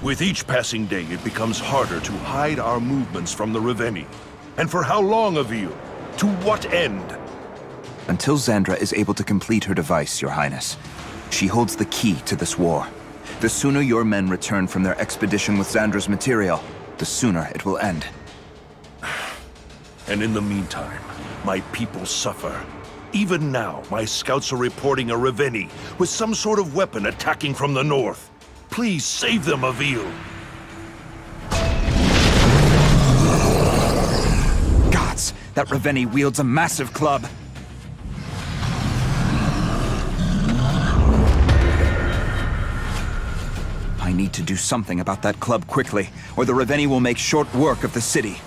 With each passing day, it becomes harder to hide our movements from the Ravenii. And for how long, Avil? To what end? Until Xandra is able to complete her device, Your Highness. She holds the key to this war. The sooner your men return from their expedition with Xandra's material, the sooner it will end. And in the meantime, my people suffer. Even now, my scouts are reporting a Ravenii with some sort of weapon attacking from the north. Please save them, Avil. Gods, that Ravenii wields a massive club. I need to do something about that club quickly, or the Ravenii will make short work of the city.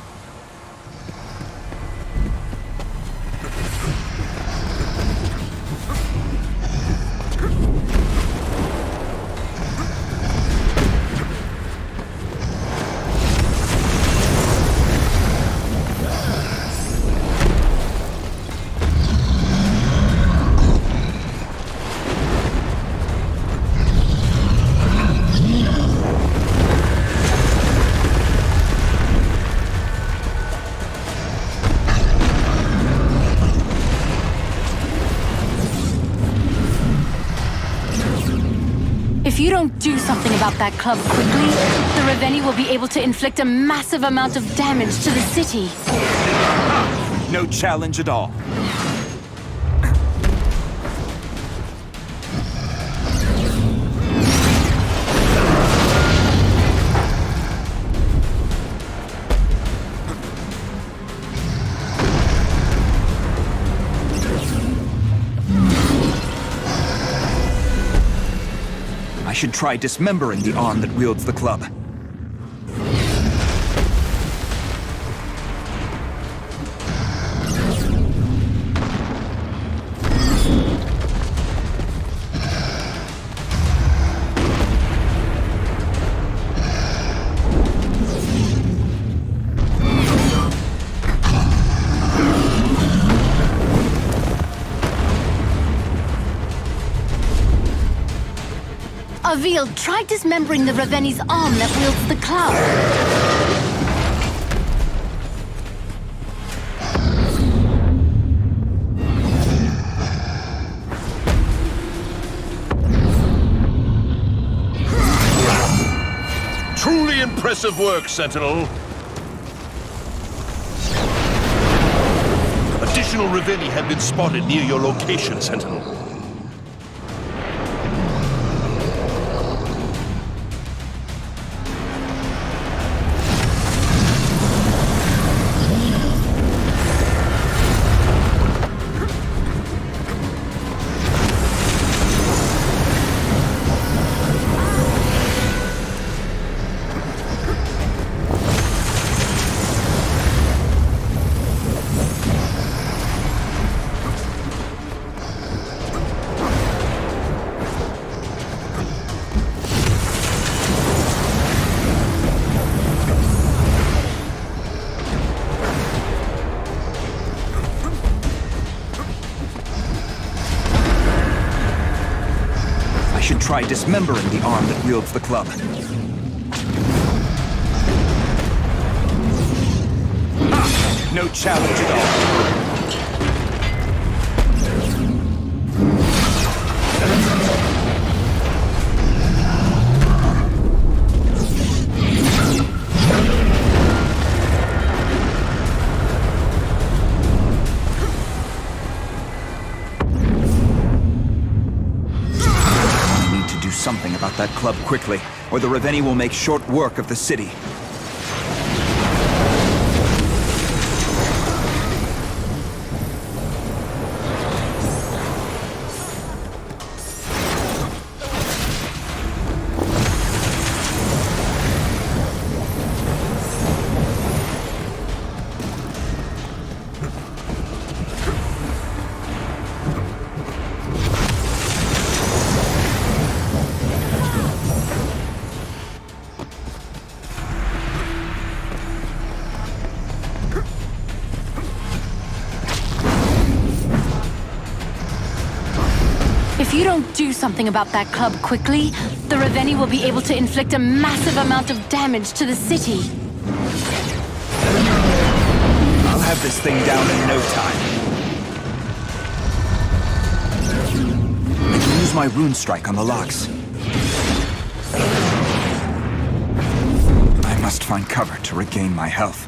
If you don't do something about that club quickly, the Ravenii will be able to inflict a massive amount of damage to the city. No challenge at all. I should try dismembering the arm that wields the club. Avil, try dismembering the Ravenii's arm that wields the club. Truly impressive work, Sentinel. Additional Ravenii have been spotted near your location, Sentinel. I should try dismembering the arm that wields the club. No challenge at all. Something about that club quickly, or the Ravenii will make short work of the city. you don't do something about that club quickly, the Ravenii will be able to inflict a massive amount of damage to the city. I'll have this thing down in no time. I can use my rune strike on the locks. I must find cover to regain my health.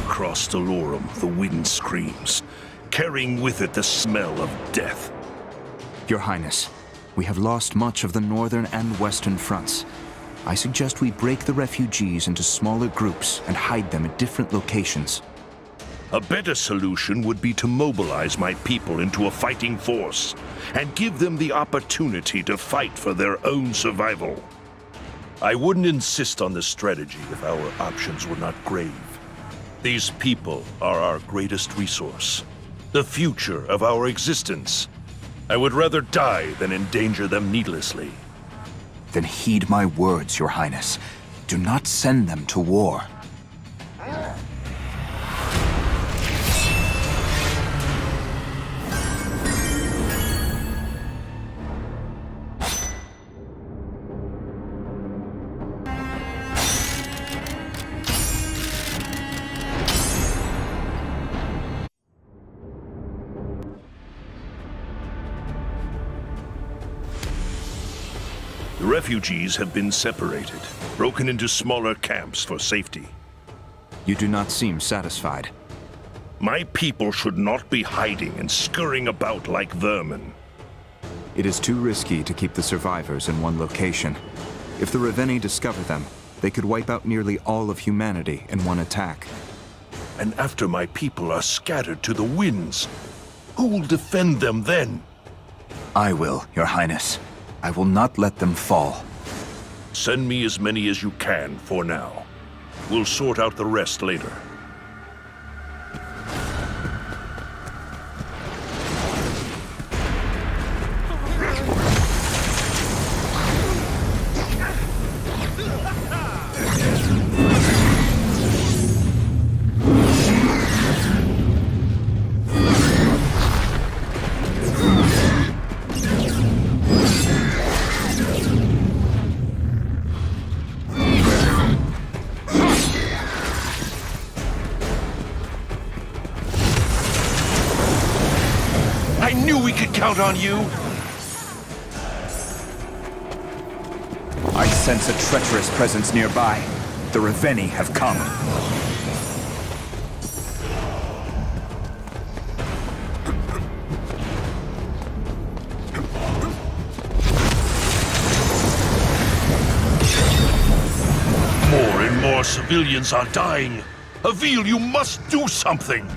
Across Delorum, the wind screams, carrying with it the smell of death. Your Highness, we have lost much of the northern and western fronts. I suggest we break the refugees into smaller groups and hide them at different locations. A better solution would be to mobilize my people into a fighting force and give them the opportunity to fight for their own survival. I wouldn't insist on this strategy if our options were not grave. These people are our greatest resource, the future of our existence. I would rather die than endanger them needlessly. Then heed my words, Your Highness. Do not send them to war. The refugees have been separated, broken into smaller camps for safety. You do not seem satisfied. My people should not be hiding and scurrying about like vermin. It is too risky to keep the survivors in one location. If the Ravenii discover them, they could wipe out nearly all of humanity in one attack. And after my people are scattered to the winds, who will defend them then? I will, Your Highness. I will not let them fall. Send me as many as you can for now. We'll sort out the rest later. I knew we could count on you! I sense a treacherous presence nearby. The Ravenii have come. More and more civilians are dying. Avil, you must do something!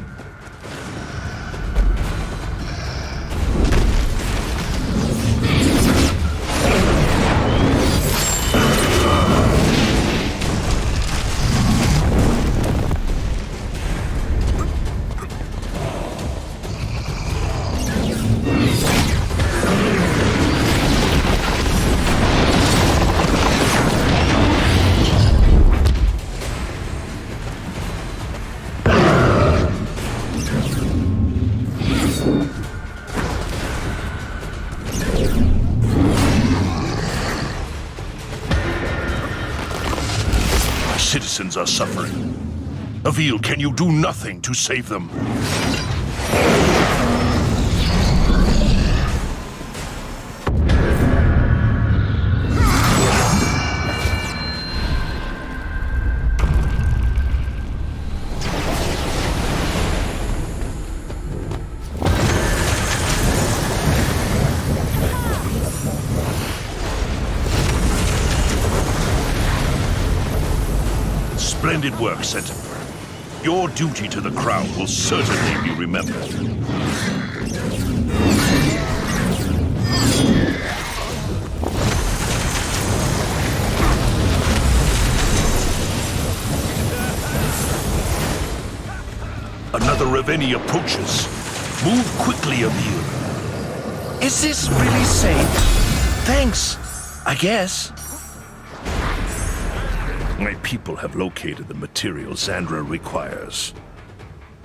citizens are suffering. Avil, can you do nothing to save them? Splendid work, Sentinel. Your duty to the crown will certainly be remembered. Another Ravenii approaches. Move quickly, Avil. Is this really safe? Thanks, I guess. My people have located the material Zandra requires.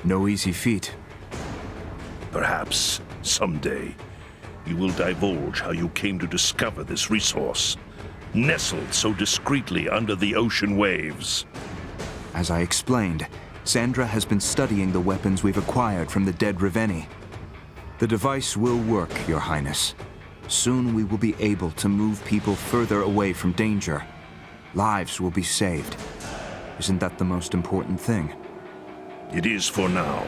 No easy feat. Perhaps, someday, you will divulge how you came to discover this resource, nestled so discreetly under the ocean waves. As I explained, Zandra has been studying the weapons we've acquired from the dead Ravenii. The device will work, Your Highness. Soon we will be able to move people further away from danger. Lives will be saved. Isn't that the most important thing? It is for now.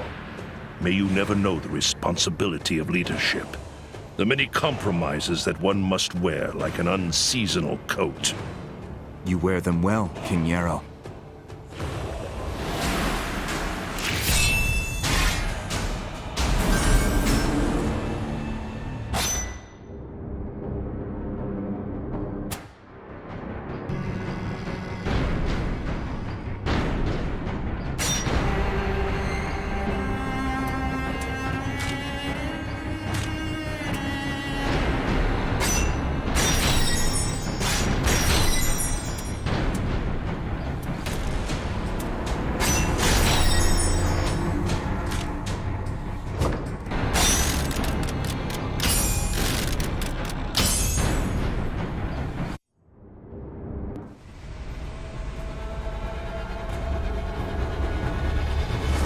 May you never know the responsibility of leadership. The many compromises that one must wear like an unseasonal coat. You wear them well, King Yarrow.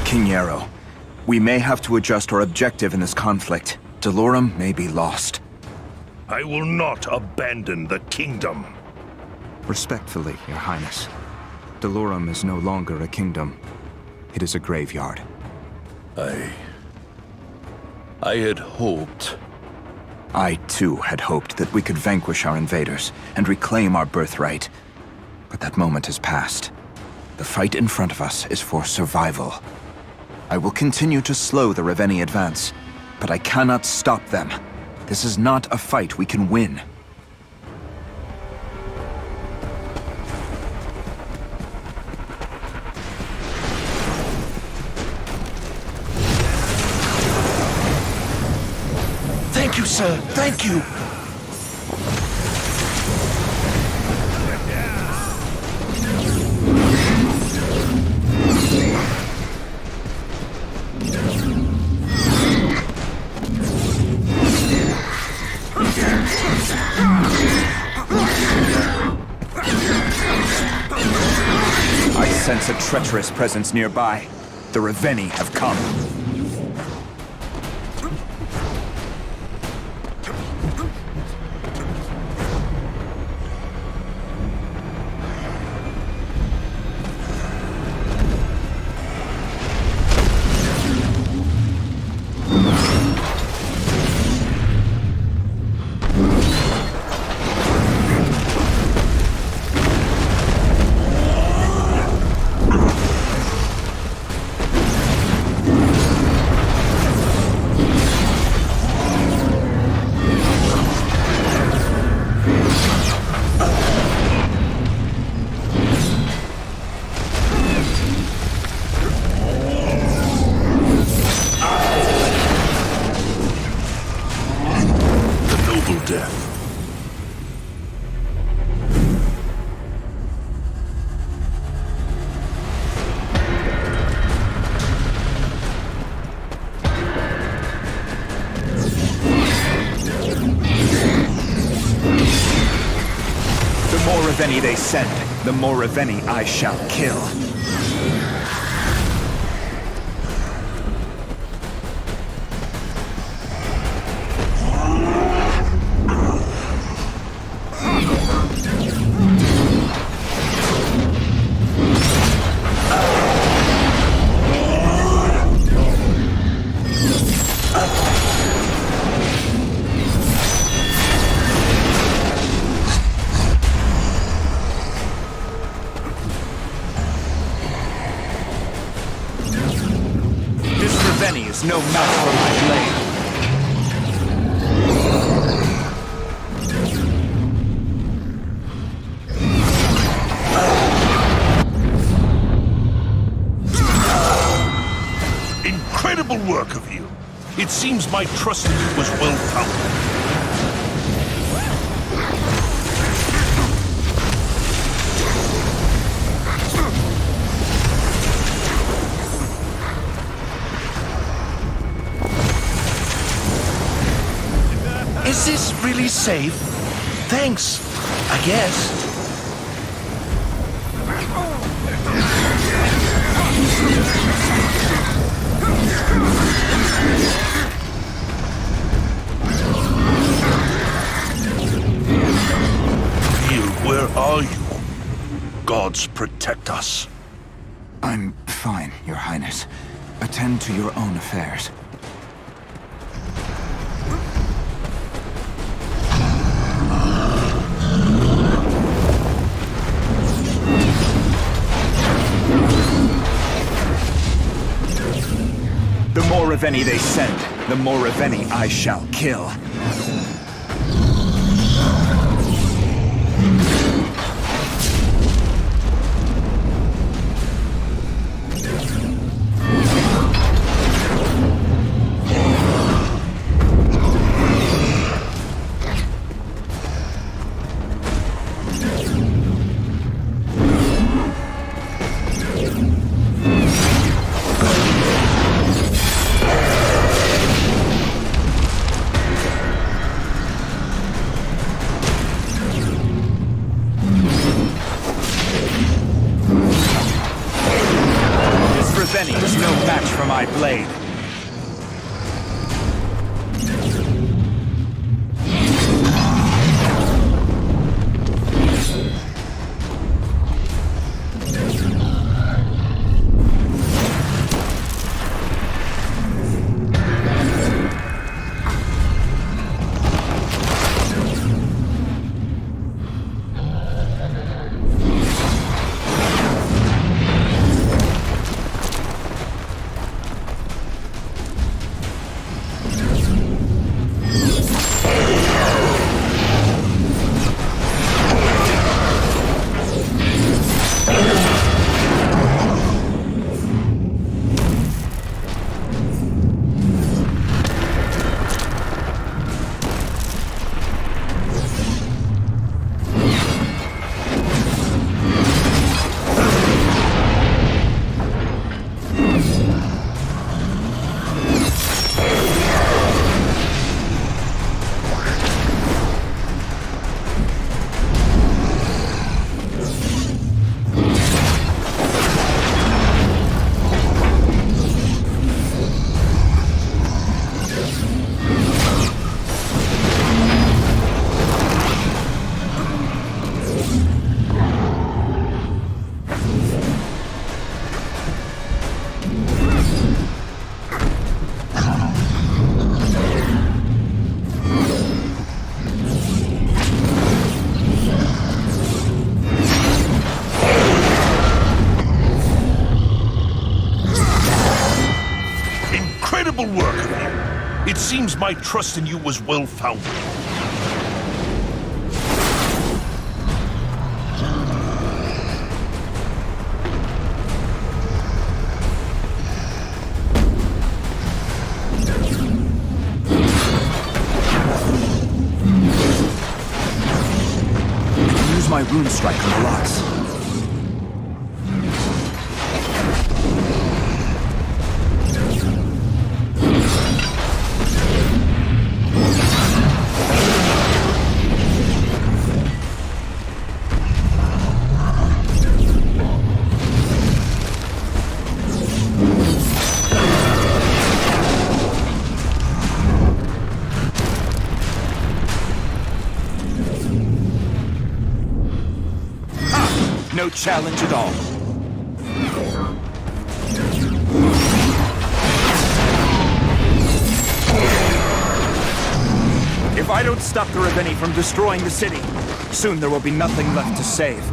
King Yarrow, we may have to adjust our objective in this conflict. Delorum may be lost. I will not abandon the kingdom. Respectfully, Your Highness. Delorum is no longer a kingdom. It is a graveyard. I had hoped. I, too, had hoped that we could vanquish our invaders and reclaim our birthright. But that moment has passed. The fight in front of us is for survival. I will continue to slow the Ravenii advance, but I cannot stop them. This is not a fight we can win. Thank you, sir. Thank you. I sense a treacherous presence nearby. The Ravenii have come. Death. The more Ravenii they send, the more Ravenii I shall kill. Ravenii is no match for my blade. Incredible work of you. It seems my trust in you was well founded. Is this really safe? Thanks, I guess. Avil, where are you? Gods protect us. I'm fine, Your Highness. Attend to your own affairs. The more Ravenii they send, the more Ravenii I shall kill. Ravenii is no match for my blade. Incredible work of you. It seems my trust in you was well founded. Use my rune strike on the locks. no challenge at all. If I don't stop the Ravenii from destroying the city, soon there will be nothing left to save.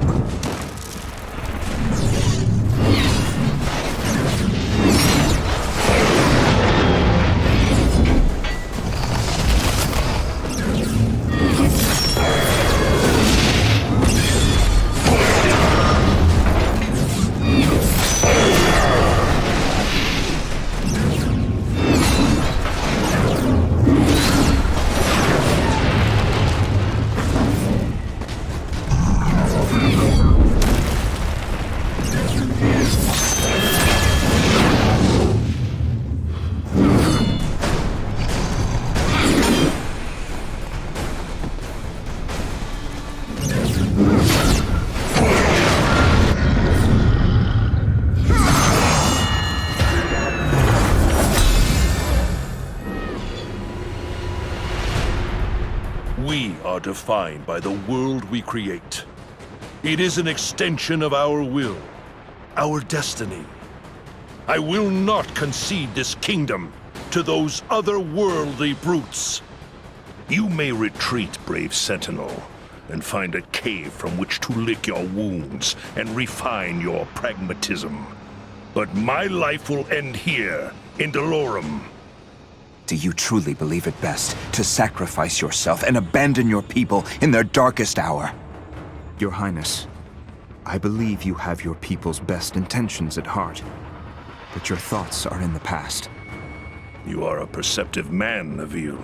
We are defined by the world we create. It is an extension of our will, our destiny. I will not concede this kingdom to those otherworldly brutes. You may retreat, brave Sentinel, and find a cave from which to lick your wounds and refine your pragmatism. But my life will end here, in Dolorum. Do you truly believe it best to sacrifice yourself and abandon your people in their darkest hour? Your Highness, I believe you have your people's best intentions at heart, but your thoughts are in the past. You are a perceptive man, Avil.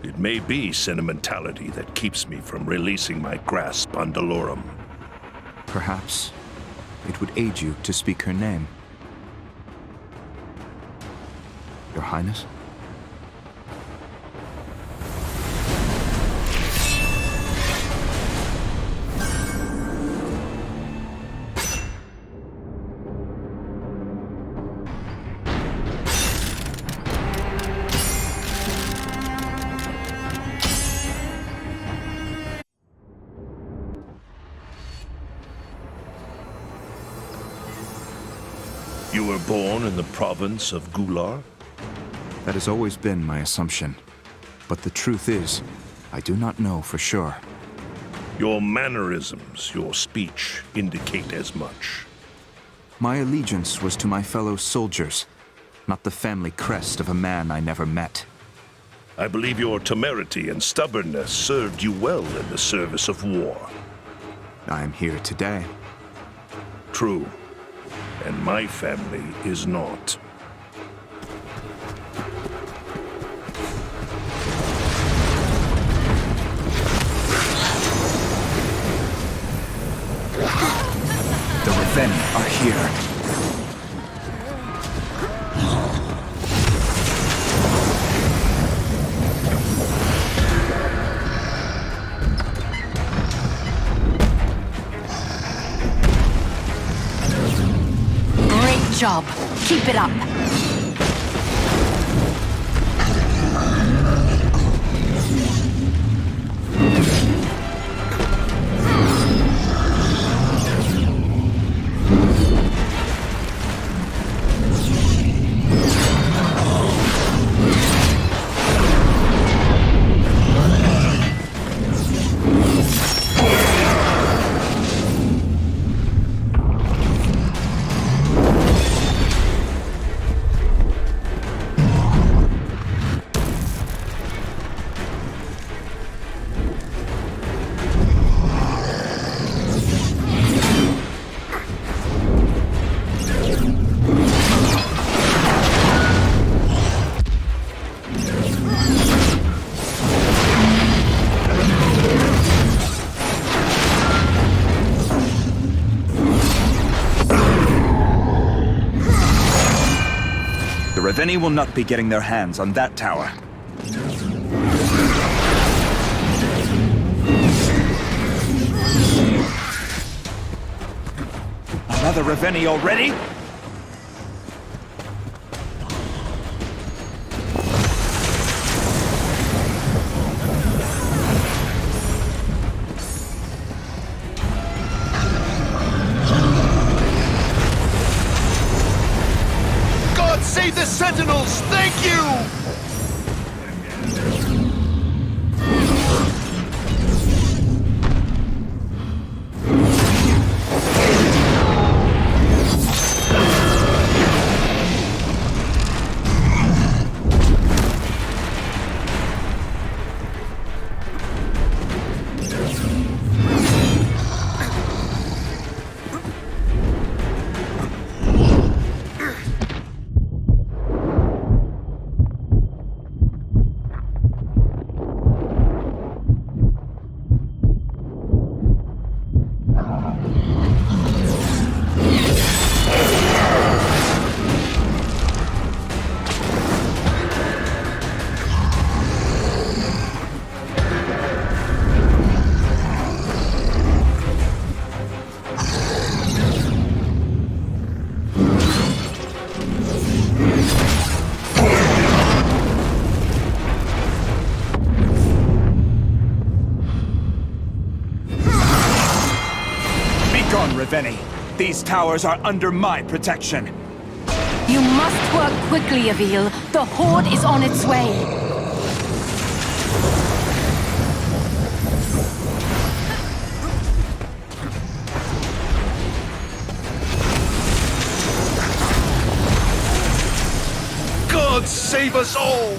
It may be sentimentality that keeps me from releasing my grasp on Dolorum. Perhaps it would aid you to speak her name. Your Highness? You were born in the province of Gular? That has always been my assumption. But the truth is, I do not know for sure. Your mannerisms, your speech, indicate as much. My allegiance was to my fellow soldiers, not the family crest of a man I never met. I believe your temerity and stubbornness served you well in the service of war. I am here today. True. And my family is not. The Ravenii are here. Job. Keep it up. The Ravenii will not be getting their hands on that tower. Another Ravenii already? Ravenii. These towers are under my protection. You must work quickly, Avil. The Horde is on its way. God save us all!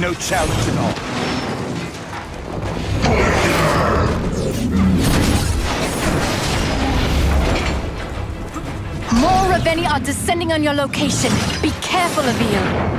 No challenge at all. More Ravenii are descending on your location. Be careful, Avil.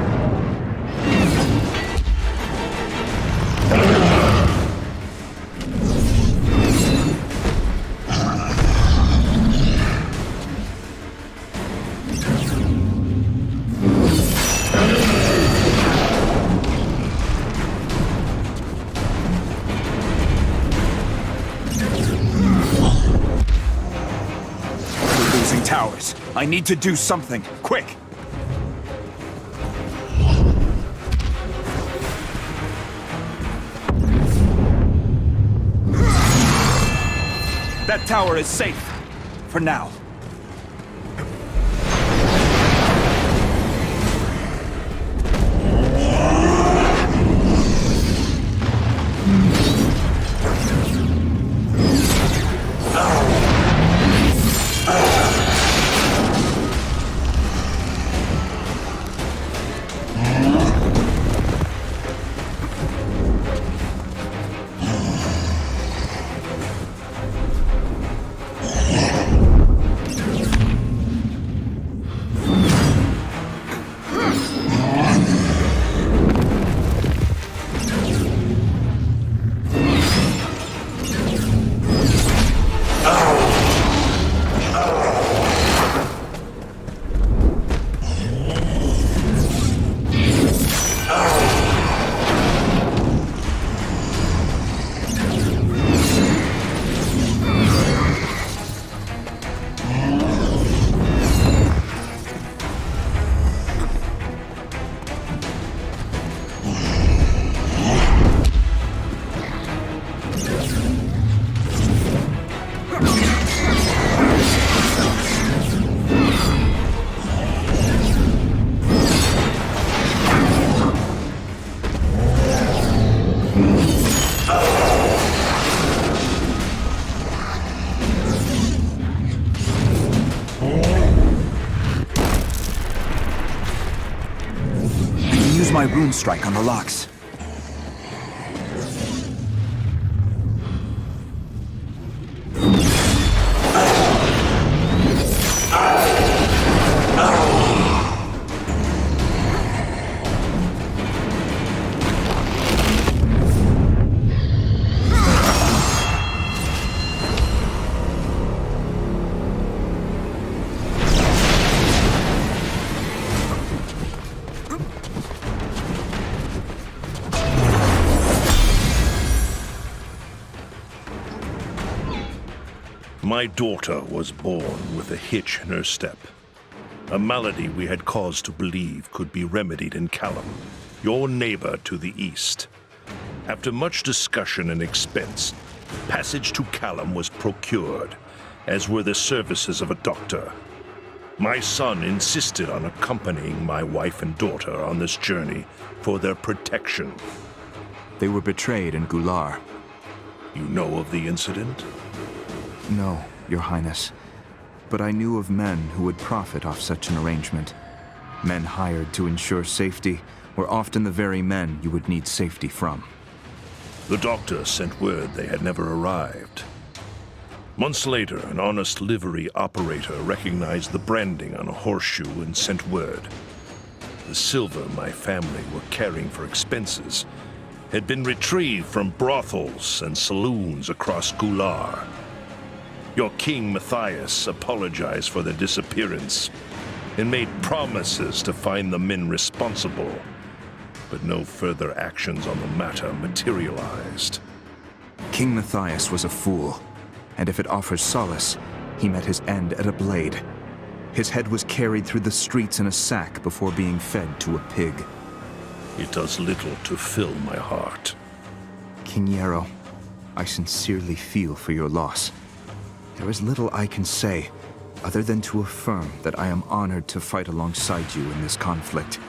Towers. I need to do something. Quick! That tower is safe. For now. My rune strike on the locks. My daughter was born with a hitch in her step. A malady we had cause to believe could be remedied in Callum, your neighbor to the east. After much discussion and expense, passage to Callum was procured, as were the services of a doctor. My son insisted on accompanying my wife and daughter on this journey for their protection. They were betrayed in Gular. You know of the incident? No, Your Highness. But I knew of men who would profit off such an arrangement. Men hired to ensure safety were often the very men you would need safety from. The doctor sent word they had never arrived. Months later, an honest livery operator recognized the branding on a horseshoe and sent word. The silver my family were carrying for expenses had been retrieved from brothels and saloons across Gular. Your King Matthias apologized for their disappearance and made promises to find the men responsible, but no further actions on the matter materialized. King Matthias was a fool, and if it offers solace, he met his end at a blade. His head was carried through the streets in a sack before being fed to a pig. It does little to fill my heart. King Yarrow, I sincerely feel for your loss. There is little I can say, other than to affirm that I am honored to fight alongside you in this conflict.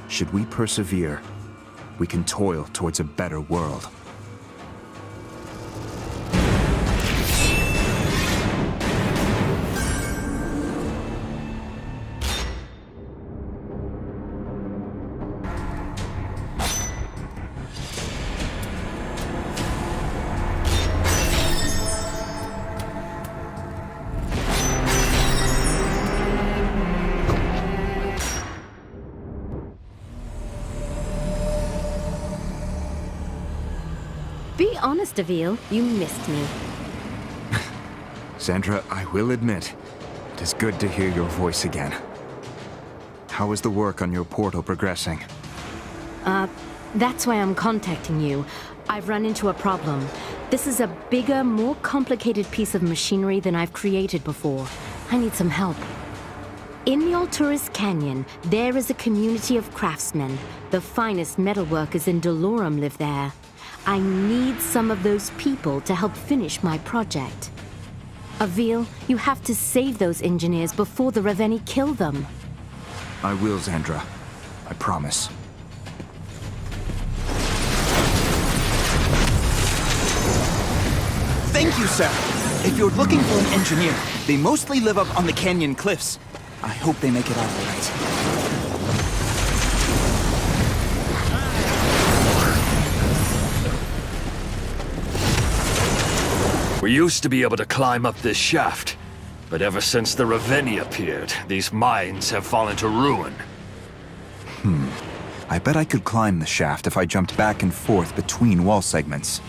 Should we persevere, we can toil towards a better world. Be honest, Avil. You missed me. Sandra, I will admit, it is good to hear your voice again. How is the work on your portal progressing? That's why I'm contacting you. I've run into a problem. This is a bigger, more complicated piece of machinery than I've created before. I need some help. In the Alturas Canyon, there is a community of craftsmen. The finest metalworkers in Dolorum live there. I need some of those people to help finish my project. Avil, you have to save those engineers before the Ravenii kill them. I will, Sandra. I promise. Thank you, sir. If you're looking for an engineer, they mostly live up on the canyon cliffs. I hope they make it out all right. We used to be able to climb up this shaft, but ever since the Ravenii appeared, these mines have fallen to ruin. I bet I could climb the shaft if I jumped back and forth between wall segments.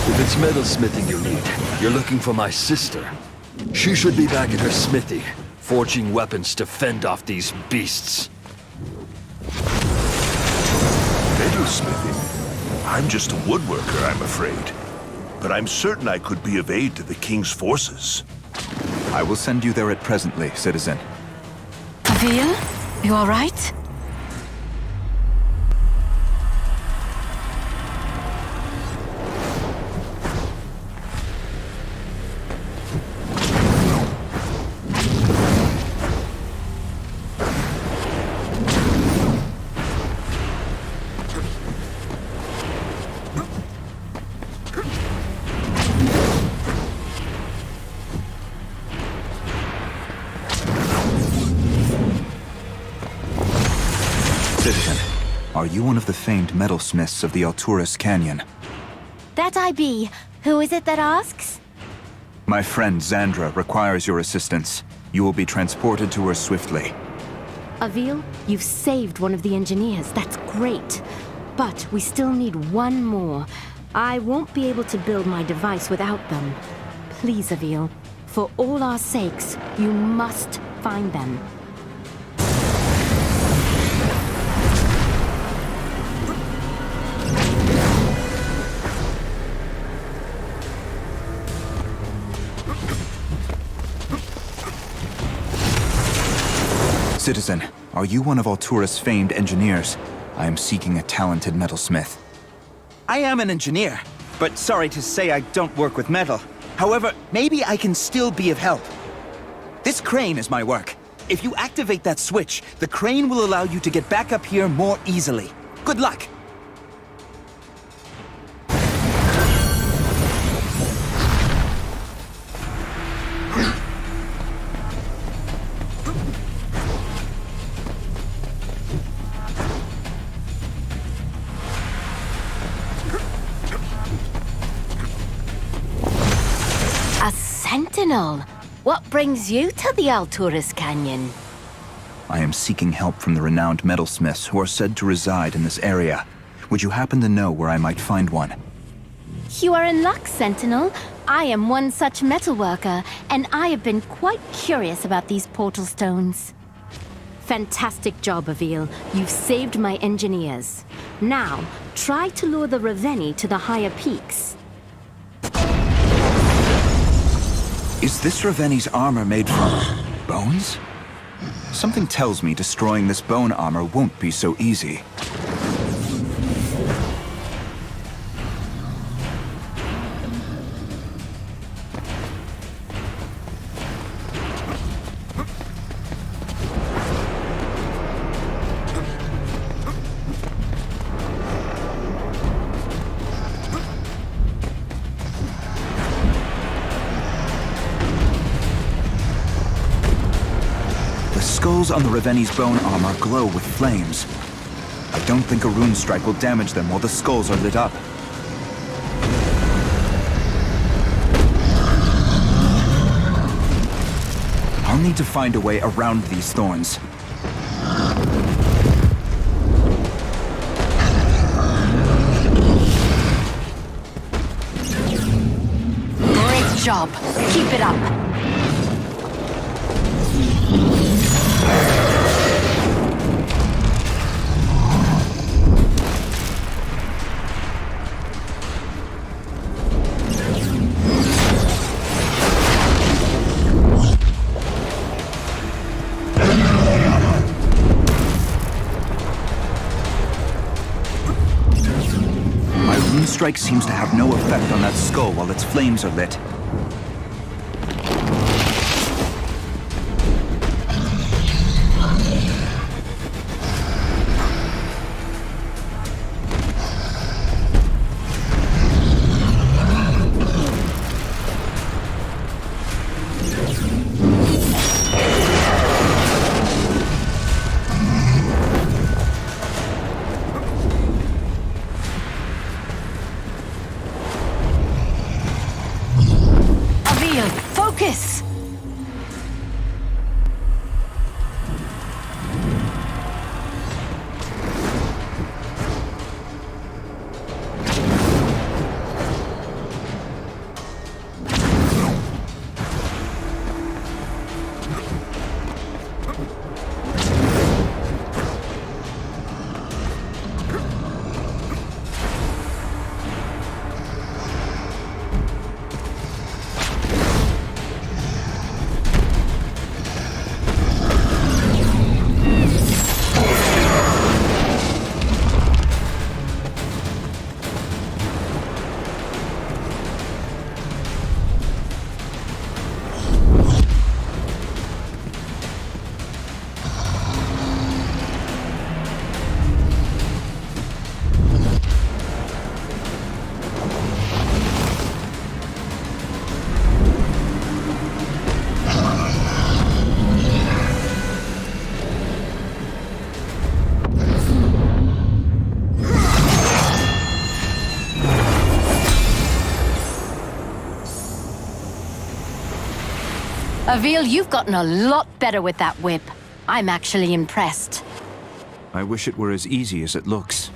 If it's metalsmithing you need, you're looking for my sister. She should be back at her smithy, forging weapons to fend off these beasts. Metalsmithing? I'm just a woodworker, I'm afraid. But I'm certain I could be of aid to the King's forces. I will send you there at presently, citizen. Avil, you all right? Citizen, are you one of the famed metalsmiths of the Alturas Canyon? That I be. Who is it that asks? My friend Zandra requires your assistance. You will be transported to her swiftly. Avil, you've saved one of the engineers. That's great. But we still need one more. I won't be able to build my device without them. Please, Avil, for all our sakes, you must find them. Citizen, are you one of Alturas' famed engineers? I am seeking a talented metalsmith. I am an engineer, but sorry to say I don't work with metal. However, maybe I can still be of help. This crane is my work. If you activate that switch, the crane will allow you to get back up here more easily. Good luck! A Sentinel? What brings you to the Alturas Canyon? I am seeking help from the renowned metalsmiths who are said to reside in this area. Would you happen to know where I might find one? You are in luck, Sentinel. I am one such metalworker, and I have been quite curious about these portal stones. Fantastic job, Avil. You've saved my engineers. Now, try to lure the Ravenii to the higher peaks. Is this Raveni's armor made from bones? Something tells me destroying this bone armor won't be so easy. The skulls on the Raveni's bone armor glow with flames. I don't think a rune strike will damage them while the skulls are lit up. I'll need to find a way around these thorns. Great job. Keep it up. My rune strike seems to have no effect on that skull while its flames are lit. Avil, focus! Avil, you've gotten a lot better with that whip. I'm actually impressed. I wish it were as easy as it looks.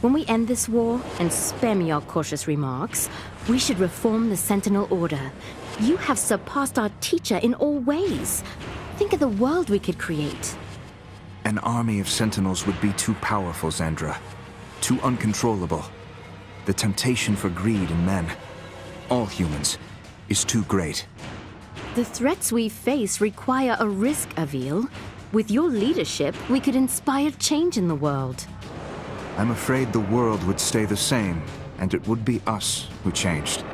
When we end this war, and spare me your cautious remarks, we should reform the Sentinel Order. You have surpassed our teacher in all ways. Think of the world we could create. An army of Sentinels would be too powerful, Zandra. Too uncontrollable. The temptation for greed in men, all humans, is too great. The threats we face require a risk, Avil. With your leadership, we could inspire change in the world. I'm afraid the world would stay the same, and it would be us who changed.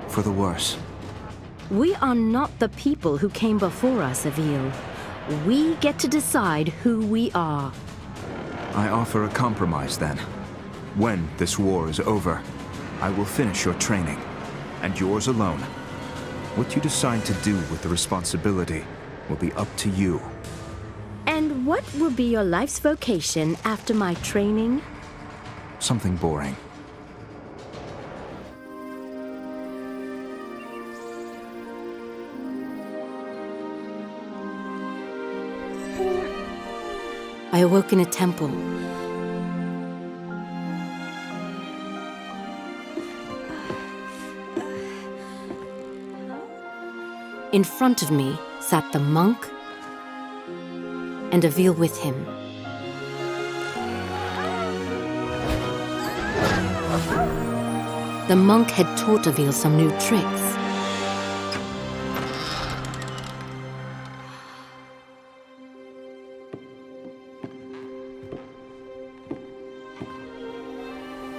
For the worse. We are not the people who came before us, Avil. We get to decide who we are. I offer a compromise then. When this war is over, I will finish your training, and yours alone. What you decide to do with the responsibility will be up to you. And what will be your life's vocation after my training? Something boring. I awoke in a temple. In front of me sat the monk and Avil with him. The monk had taught Avil some new tricks.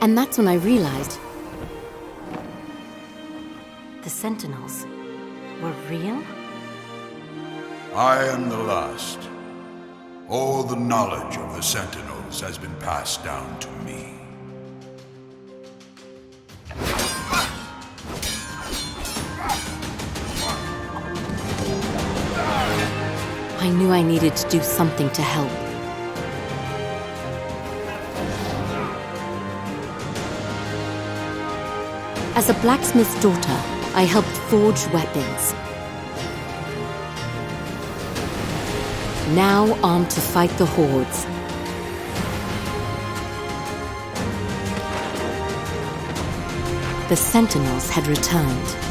And that's when I realized the Sentinels were real? I am the last. All the knowledge of the Sentinels has been passed down to me. I knew I needed to do something to help. As a blacksmith's daughter, I helped forge weapons. Now armed to fight the hordes. The Sentinels had returned.